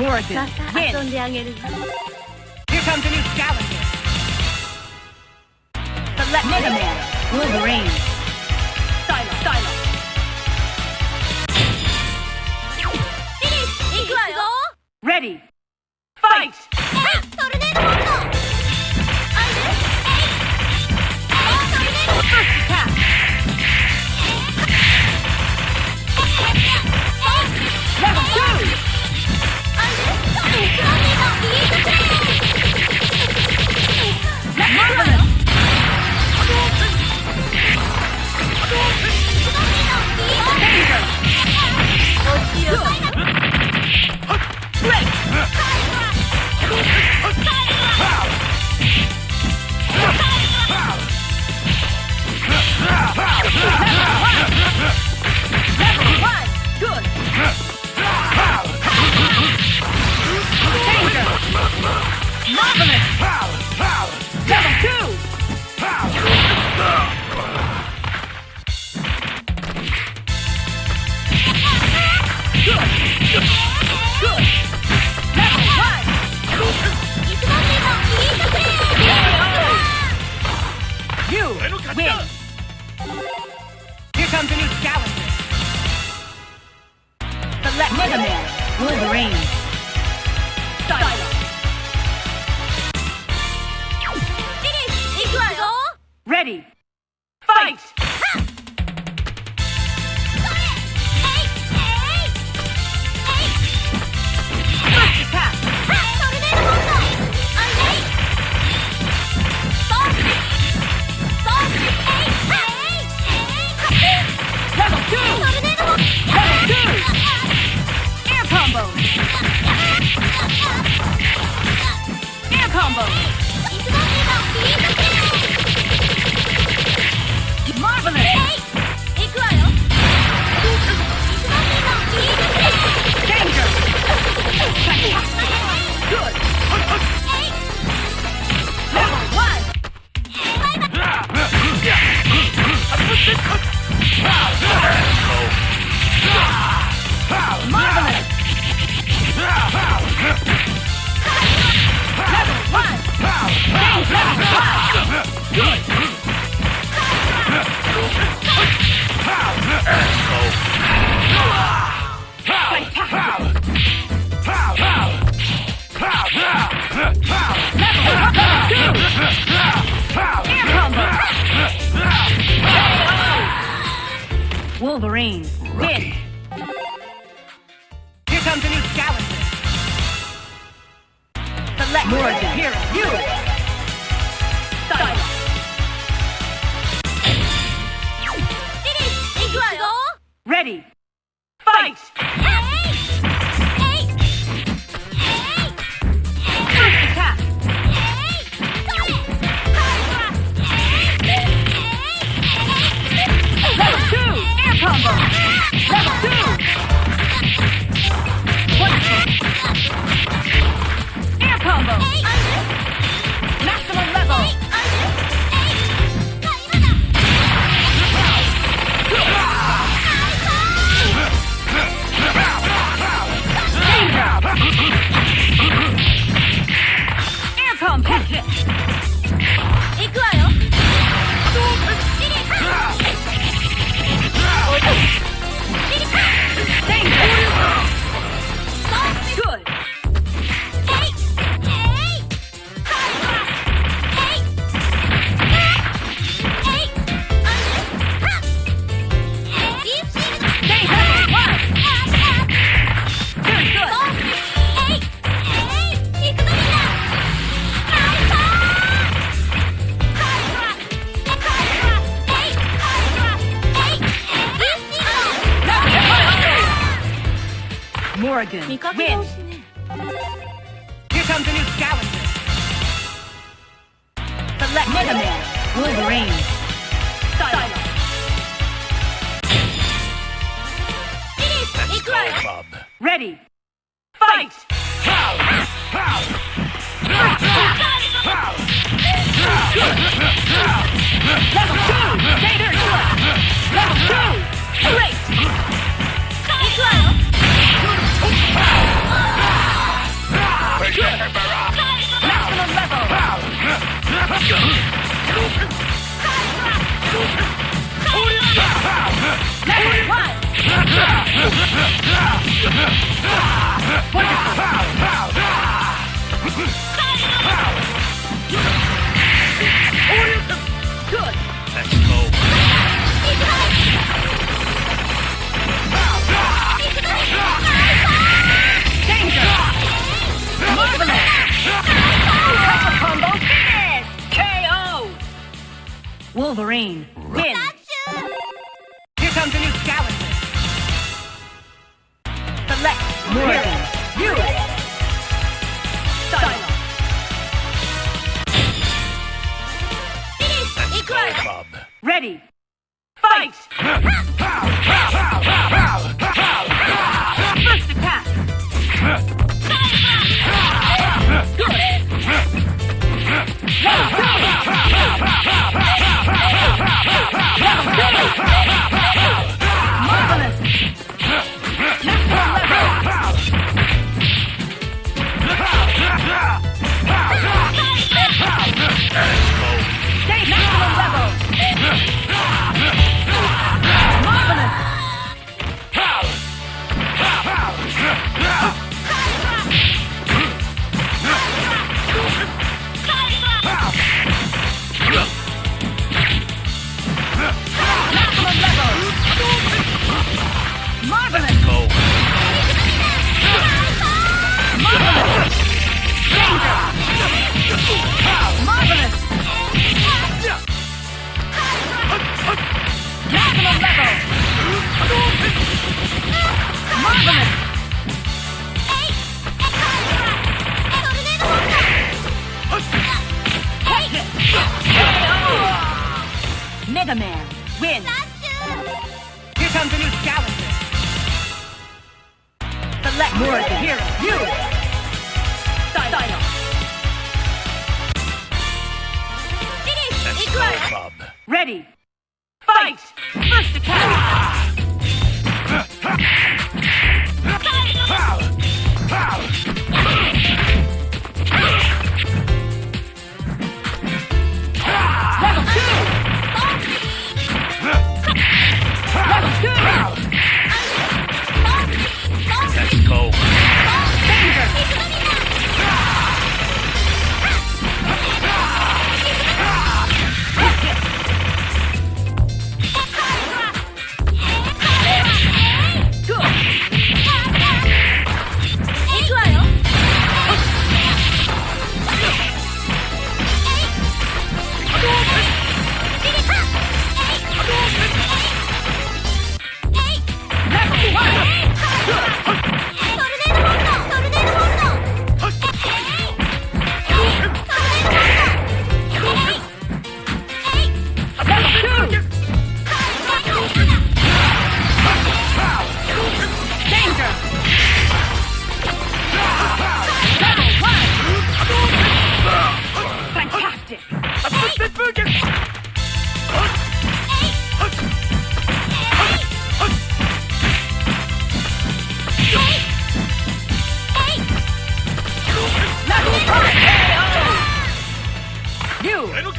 Morrigan, win. Here comes a new challenger. Select Mega Man, Wolverine. Stylo. Ready. Fight! First attack. Level 2! Marvelous! Great! Level 1! Good! Danger! Marvelous! Level 2! Good! Level 1! You win! Here comes a new challenger. Select Mega Man, Wolverine. Stylo. Ready. Fight! First attack. Level 2! Level 2! Air combo! Air combo! Marvelous! Danger! Good! Level 1! Marvelous! Level 1! Level 1! Good! Wolverine, win! Here comes a new challenger. Select Morrigan, hero, you! Stylo. Ready! Fight! First attack! Level 2! Air combo! Level 2! Wonderful! Air combo! Maximum level! Air combo! Hit! Good! Morrigan, win! Here comes a new challenger. Select Mega Man, Wolverine. Stylo. Let's go, Bob. Ready. Fight! Level 2! Vader, Level 2! Great! Wolverine, win! Here comes a new challenger. Select Morrigan, you! Dialogue. Ready, fight! First attack! Marvelous! Next level! Stay maximum level! Marvelous! Maximum level! Marvelous! Marvelous! Danger! Marvelous! Maximum level! Marvelous! Mega Man, win! Here comes a new challenger. Select Morrigan, hero, you! Dino! Ready! Fight! First attack! Level 2! Level 2! Let's go! Danger!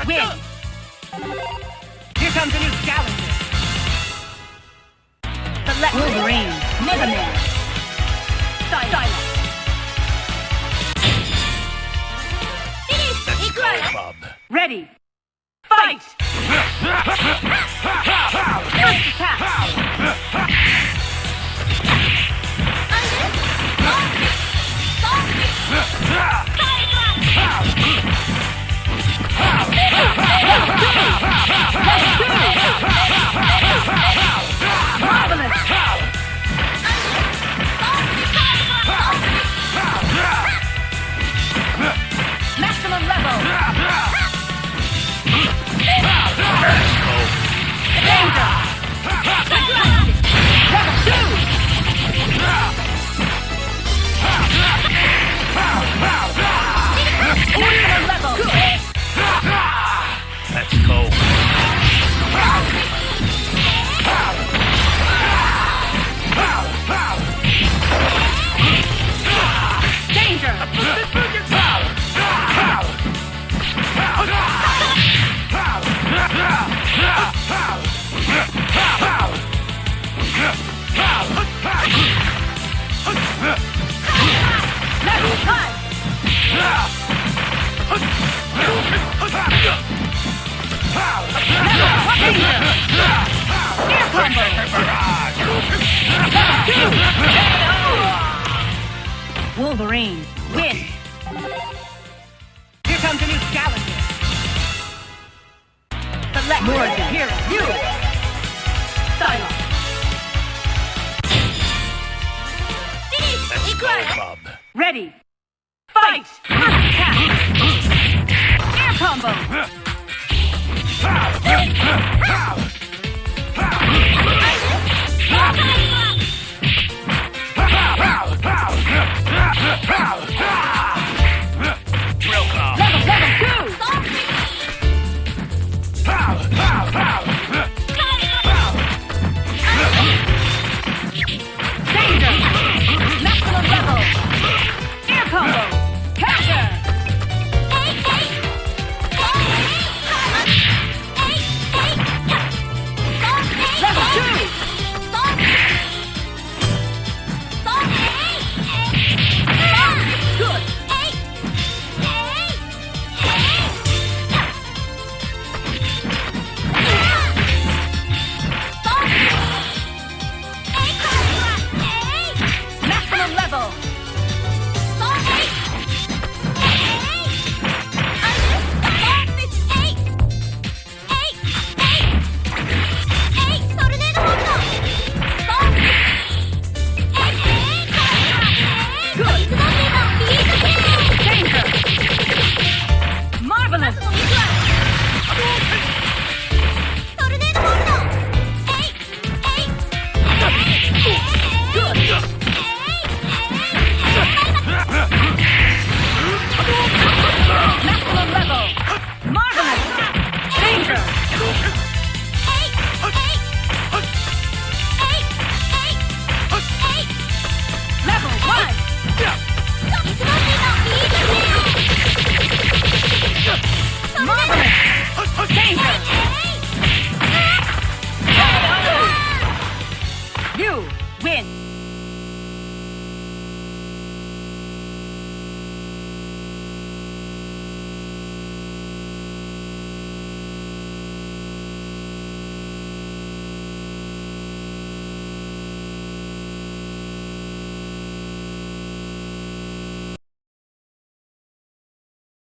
Win! Here comes a new challenger. Select Wolverine, Mega Man. Silence. Ready. Fight! First attack. Marvelous! Maximum level! Danger! Level 2! Ultimate level! Let's go! Danger! Level 5! Wolverine, win! Here comes a new challenger. Let Morrigan hear you! Style up! Let's go, Bob. Ready! Fight! Attack! Air combo!